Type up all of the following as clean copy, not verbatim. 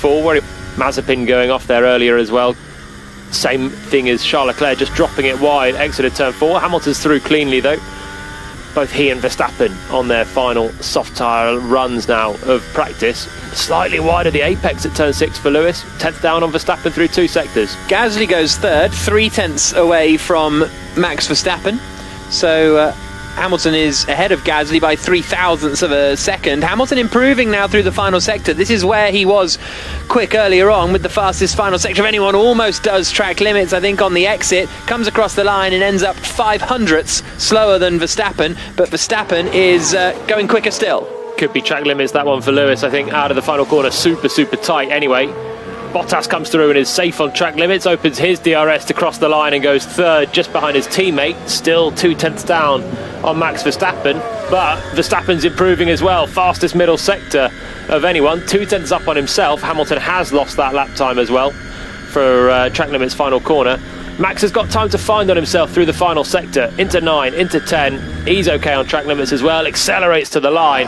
4, where Mazepin going off there earlier as well. Same thing as Charles Leclerc, just dropping it wide, exited turn 4. Hamilton's through cleanly though. Both he and Verstappen on their final soft tyre runs now of practice. Slightly wide of the apex at turn 6 for Lewis. 10th down on Verstappen through 2 sectors. Gasly goes third, 3/10 away from Max Verstappen. So Hamilton is ahead of Gasly by 0.003 of a second. Hamilton improving now through the final sector. This is where he was quick earlier on with the fastest final sector of anyone. Almost does track limits, I think, on the exit. Comes across the line and ends up 0.05 slower than Verstappen. But Verstappen is going quicker still. Could be track limits, that one for Lewis, I think, out of the final corner. Super tight anyway. Bottas comes through and is safe on track limits, opens his DRS to cross the line and goes third just behind his teammate. Still 0.2 down on Max Verstappen, but Verstappen's improving as well. Fastest middle sector of anyone, 0.2 up on himself. Hamilton has lost that lap time as well for track limits final corner. Max has got time to find on himself through the final sector, into 9, into 10. He's okay on track limits as well, accelerates to the line,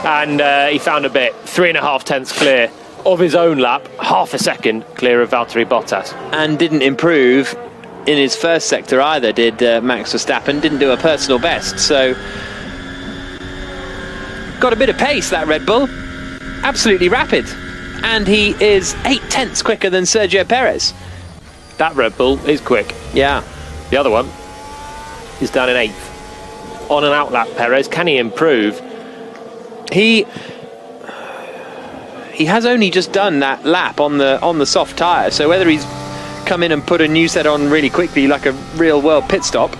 and he found a bit, 3.5 tenths clear of his own lap, half a second clear of Valtteri Bottas. And didn't improve in his first sector either, did Max Verstappen. Didn't do a personal best, so got a bit of pace, that Red Bull. Absolutely rapid. And he is 0.8 quicker than Sergio Perez. That Red Bull is quick. Yeah. The other one is down in 8th. On and out lap, Perez. Can he improve? He has only just done that lap on the soft tyre, so whether he's come in and put a new set on really quickly like a real world pit stop.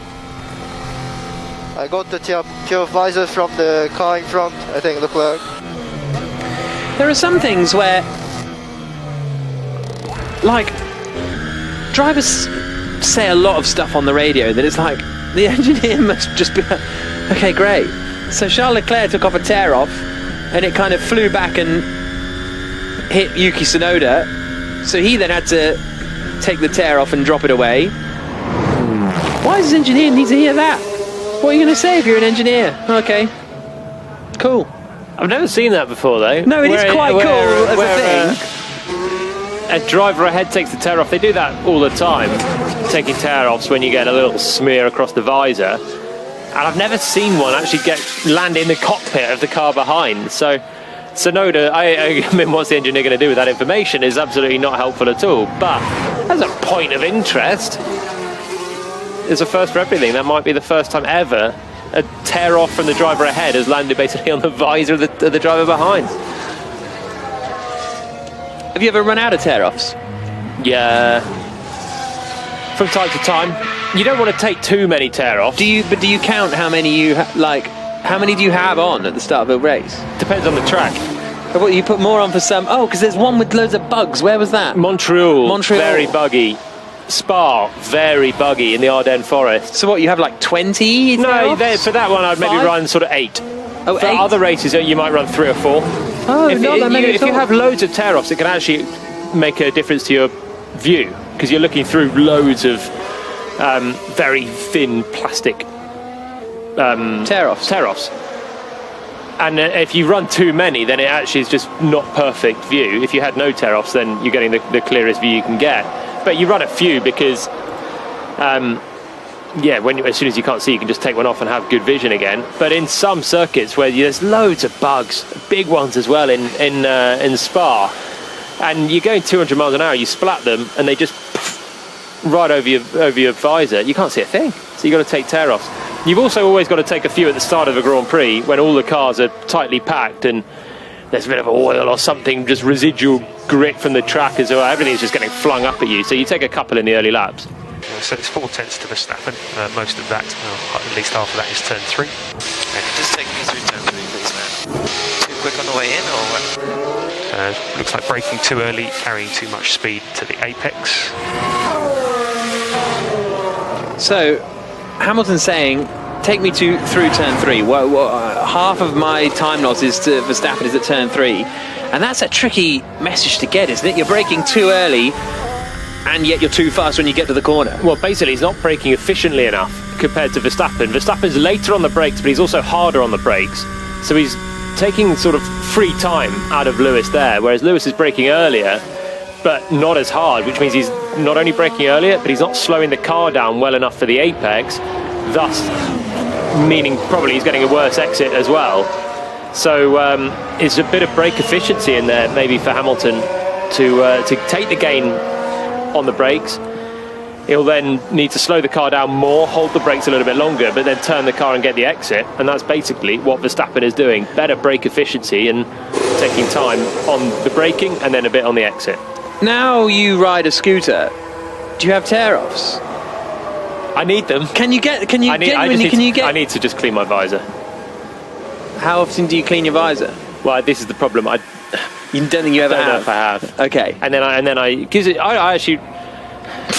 I got the tail visor from the car in front, I think, Leclerc. There are some things where, like, drivers say a lot of stuff on the radio that it's like, the engineer must just be like, okay, great. So Charles Leclerc took off a tear off and it kind of flew back and hit Yuki Tsunoda, so he then had to take the tear off and drop it away. Why does his engineer need to hear that? What are you going to say if you're an engineer? Okay, cool. I've never seen that before though. No, it is quite cool as a thing. A driver ahead takes the tear off. They do that all the time, taking tear offs when you get a little smear across the visor. And I've never seen one actually land in the cockpit of the car behind. So Tsunoda, I mean, what's the engineer going to do with that information is absolutely not helpful at all. But as a point of interest, it's a first for everything. That might be the first time ever a tear off from the driver ahead has landed basically on the visor of the driver behind. Have you ever run out of tear offs? Yeah, from time to time. You don't want to take too many tear offs. Do you count how many you how many do you have on at the start of a race? Depends on the track. What, you put more on for some? Oh, because there's one with loads of bugs. Where was that? Montreal, very buggy. Spa, very buggy in the Ardennes forest. So what, you have like 20? No, for that one I'd maybe run sort of 8. Oh, for 8? Other races you might run 3 or 4. Oh, if you have loads of tear offs, it can actually make a difference to your view, because you're looking through loads of very thin plastic tear offs. And if you run too many, then it actually is just not perfect view. If you had no tear offs, then you're getting the clearest view you can get. But you run a few because as soon as you can't see, you can just take one off and have good vision again. But in some circuits where there's loads of bugs, big ones as well in Spa, and you're going 200 miles an hour, you splat them and they just right over your visor, you can't see a thing. So you've got to take tear offs. You've also always got to take a few at the start of a Grand Prix when all the cars are tightly packed and there's a bit of oil or something, just residual grit from the track as well. Everything's just getting flung up at you. So you take a couple in the early laps. So it's 4 tenths to Verstappen. Most of that, at least half of that, is turn 3. Just take me through turn 3, please, man. Too quick on the way in, or what? Looks like braking too early, carrying too much speed to the apex. So Hamilton's saying, take me through turn 3. Half of my time loss is to Verstappen is at turn 3. And that's a tricky message to get, isn't it? You're braking too early, and yet you're too fast when you get to the corner. Well, basically, he's not braking efficiently enough compared to Verstappen. Verstappen's later on the brakes, but he's also harder on the brakes. So he's taking sort of free time out of Lewis there, whereas Lewis is braking earlier, but not as hard, which means he's not only braking earlier, but he's not slowing the car down well enough for the apex, thus meaning probably he's getting a worse exit as well. So it's a bit of brake efficiency in there, maybe for Hamilton to take the gain on the brakes. He'll then need to slow the car down more, hold the brakes a little bit longer, but then turn the car and get the exit. And that's basically what Verstappen is doing. Better brake efficiency and taking time on the braking and then a bit on the exit. Now you ride a scooter. Do you have tear-offs? I need them. I need to just clean my visor. How often do you clean your visor? Well, this is the problem. You don't think you ever have? I don't know if I have. Okay. And then I actually.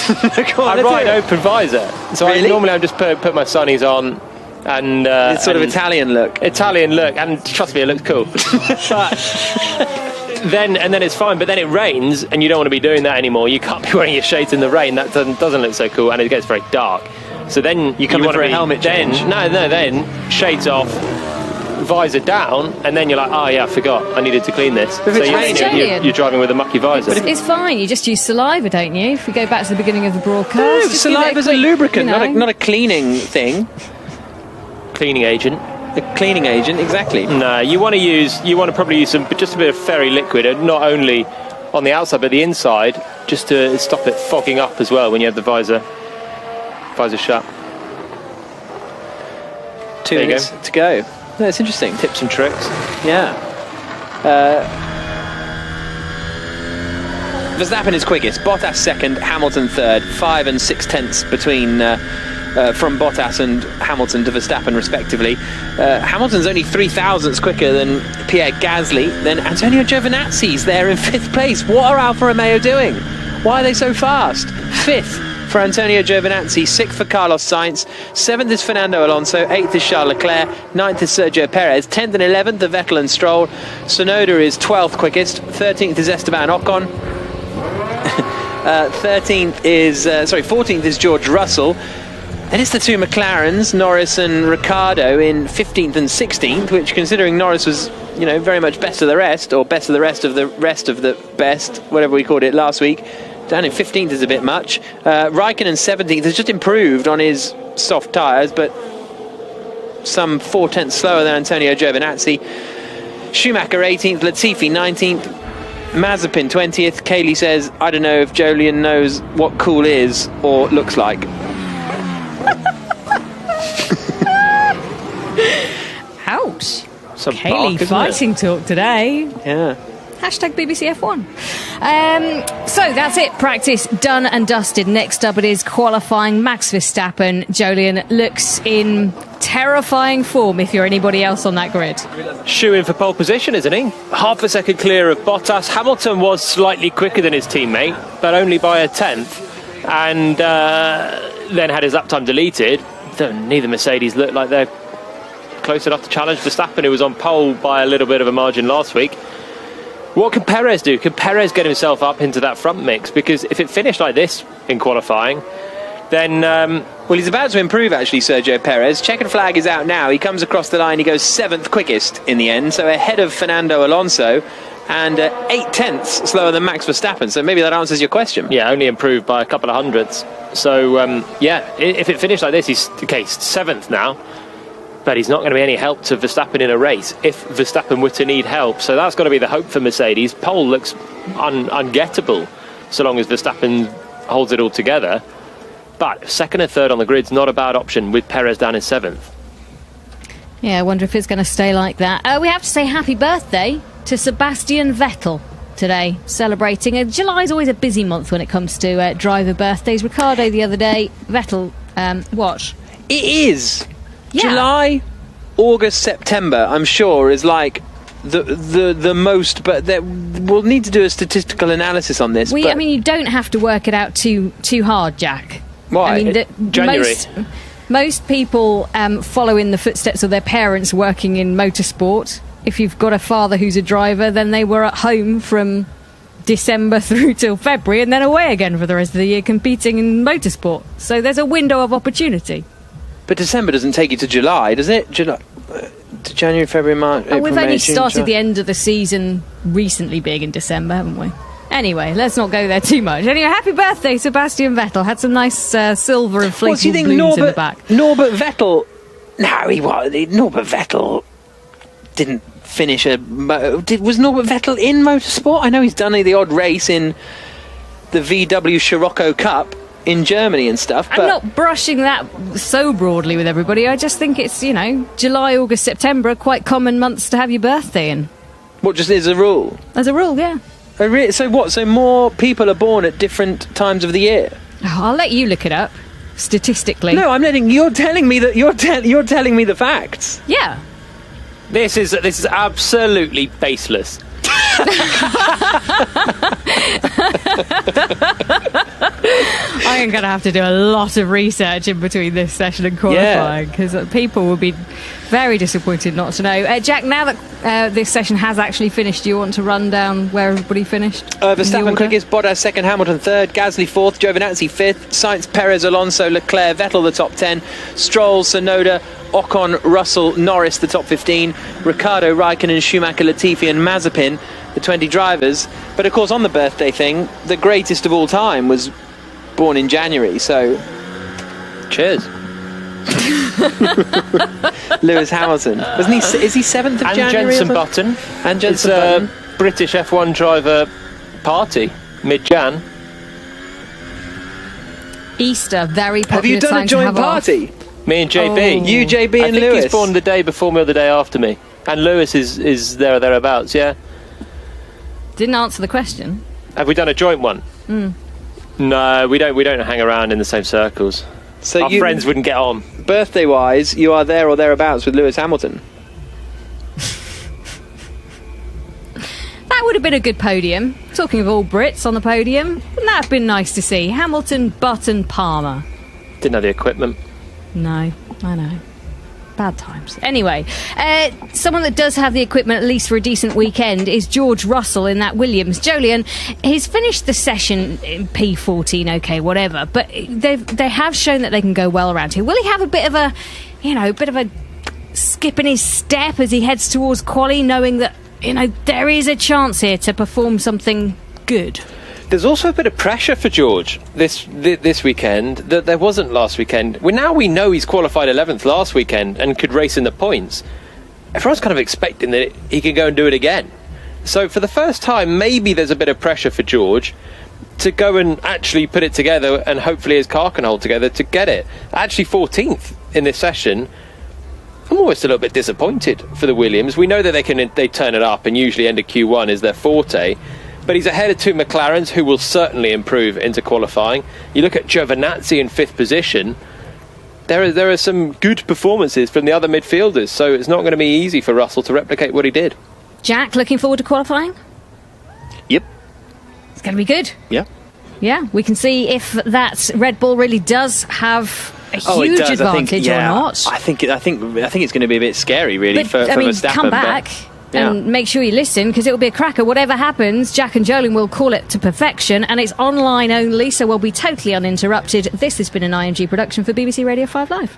I ride open visor, so really? normally I just put my sunnies on, and it's sort of Italian look, and trust me, it looks cool. But then it's fine. But then it rains, and you don't want to be doing that anymore. You can't be wearing your shades in the rain. That doesn't look so cool, and it gets very dark. So then you want for a helmet change. Then shades off, visor down, and then you're like, oh yeah, I forgot, I needed to clean this. So you're driving with a mucky visor. But it's fine, you just use saliva, don't you? If we go back to the beginning of the broadcast. No, saliva's a lubricant, not a cleaning thing. Cleaning agent. A cleaning agent, exactly. No, you want to probably use just a bit of fairy liquid, and not only on the outside but the inside, just to stop it fogging up as well when you have the visor shut. 2 minutes to go. No, it's interesting. Tips and tricks. Yeah. Verstappen is quickest. Bottas second. Hamilton third. 5 and 6 tenths between from Bottas and Hamilton to Verstappen, respectively. Hamilton's only 0.003 quicker than Pierre Gasly. Then Antonio Giovinazzi's there in 5th place. What are Alfa Romeo doing? Why are they so fast? 5th for Antonio Giovinazzi, 6th for Carlos Sainz, 7th is Fernando Alonso, 8th is Charles Leclerc, 9th is Sergio Perez, 10th and 11th are Vettel and Stroll, Tsunoda is 12th quickest, 13th is Esteban Ocon, 14th is George Russell. Then it's the two McLarens, Norris and Ricciardo, in 15th and 16th, which, considering Norris was, very much best of the rest, or best of the rest of the best, whatever we called it last week, down in 15th is a bit much. Raikkonen 17th has just improved on his soft tyres, but some 4 tenths slower than Antonio Giovinazzi. Schumacher 18th, Latifi 19th, Mazepin 20th. Kaylee says, I don't know if Jolyon knows what cool is or looks like. Ouch. Some Kaylee bark, fighting talk today. Yeah. Hashtag BBC F1. So that's it. Practice done and dusted. Next up it is qualifying. Max Verstappen. Jolyon looks in terrifying form if you're anybody else on that grid. Shoeing for pole position, isn't he? Half a second clear of Bottas. Hamilton was slightly quicker than his teammate, but only by a tenth, and then had his lap time deleted. Neither Mercedes look like they're close enough to challenge Verstappen, who was on pole by a little bit of a margin last week. What can Perez do? Can Perez get himself up into that front mix? Because if it finished like this in qualifying, then... well, he's about to improve, actually, Sergio Perez. Checkered flag is out now. He comes across the line. He goes 7th quickest in the end, so ahead of Fernando Alonso, and 8 tenths slower than Max Verstappen. So maybe that answers your question. Yeah, only improved by a couple of hundredths. So, if it finished like this, he's 7th now. But he's not going to be any help to Verstappen in a race if Verstappen were to need help. So that's got to be the hope for Mercedes. Pole looks ungettable so long as Verstappen holds it all together. But 2nd and 3rd on the grid's not a bad option with Perez down in 7th. Yeah, I wonder if it's going to stay like that. We have to say happy birthday to Sebastian Vettel today, celebrating. July is always a busy month when it comes to driver birthdays. Ricciardo the other day, Vettel, watch. It is. Yeah. July, August, September, I'm sure, is like the most, but we'll need to do a statistical analysis on this. I mean, you don't have to work it out too hard, Jack. Why? I mean, January. Most people follow in the footsteps of their parents working in motorsport. If you've got a father who's a driver, then they were at home from December through till February and then away again for the rest of the year competing in motorsport. So there's a window of opportunity. But December doesn't take you to July, does it? to January, February, March, April, we've May, only June, started July. the end of the season recently being in December, haven't we? Anyway, let's not go there too much. Anyway, happy birthday, Sebastian Vettel. Had some nice silver and What do you fleetwood think, balloons in the back. Norbert Vettel? No, he was. Norbert Vettel didn't finish was Norbert Vettel in motorsport? I know he's done the odd race in the VW Scirocco Cup in Germany and stuff. But I'm not brushing that so broadly with everybody. I just think it's, July, August, September are quite common months to have your birthday in. what just is a rule? As a rule, yeah. So what? So more people are born at different times of the year? Oh, I'll let you look it up. Statistically. No, I'm letting you're telling me that you're telling me the facts. Yeah. This is absolutely baseless. I am going to have to do a lot of research in between this session and qualifying because people will be very disappointed not to know. Jack, now that this session has actually finished, do you want to run down where everybody finished? Verstappen quickest, Bottas second, Hamilton third, Gasly fourth, Giovinazzi fifth, Sainz, Perez, Alonso, Leclerc, Vettel the top 10, Stroll, Tsunoda, Ocon, Russell, Norris the top 15, Ricciardo, Raikkonen, Schumacher, Latifi and Mazepin the 20 drivers. But of course on the birthday thing, the greatest of all time was born in January, so Cheers. Lewis Hamilton. Wasn't he? Is he 7th of And January? Jenson Button. And It's Jenson Button. a British F1 driver party, mid-Jan. Easter, very popular. Have you done time a to joint have off. party? Me and JB. Oh. You, JB I and think Lewis? he's born the day before me or the day after me. And Lewis is there or thereabouts, yeah. Didn't answer the question. Have we done a joint one? No, we don't hang around in the same circles. So Our friends wouldn't get on. birthday-wise, you are there or thereabouts with Lewis Hamilton. That would have been a good podium. Talking of all Brits on the podium, wouldn't that have been nice to see? Hamilton, Button, Palmer. Didn't have the equipment. No, I know. Bad times. Anyway, someone that does have the equipment, at least for a decent weekend, is George Russell in that Williams. Jolyon, he's finished the session in P14, okay, whatever, but they have shown that they can go well around here. Will he have a bit of a skip in his step as he heads towards quali, knowing that, there is a chance here to perform something good? There's also a bit of pressure for George this weekend that there wasn't last weekend. We know he's qualified 11th last weekend and could race in the points. Everyone's kind of expecting that he can go and do it again. So for the first time, maybe there's a bit of pressure for George to go and actually put it together, and hopefully his car can hold together to get it. Actually 14th in this session. I'm almost a little bit disappointed for the Williams. We know that they turn it up, and usually end of Q1 is their forte. But he's ahead of two McLarens who will certainly improve into qualifying. You look at Giovinazzi in 5th position. There are some good performances from the other midfielders, so it's not going to be easy for Russell to replicate what he did. Jack, looking forward to qualifying? Yep. It's going to be good. Yeah. Yeah, we can see if that Red Bull really does have a huge advantage or not. I think it's going to be a bit scary, really, for Verstappen. Come back and make sure you listen, because it will be a cracker. Whatever happens, Jack and Jolyon will call it to perfection, and it's online only, so we'll be totally uninterrupted. This has been an IMG production for BBC Radio 5 Live.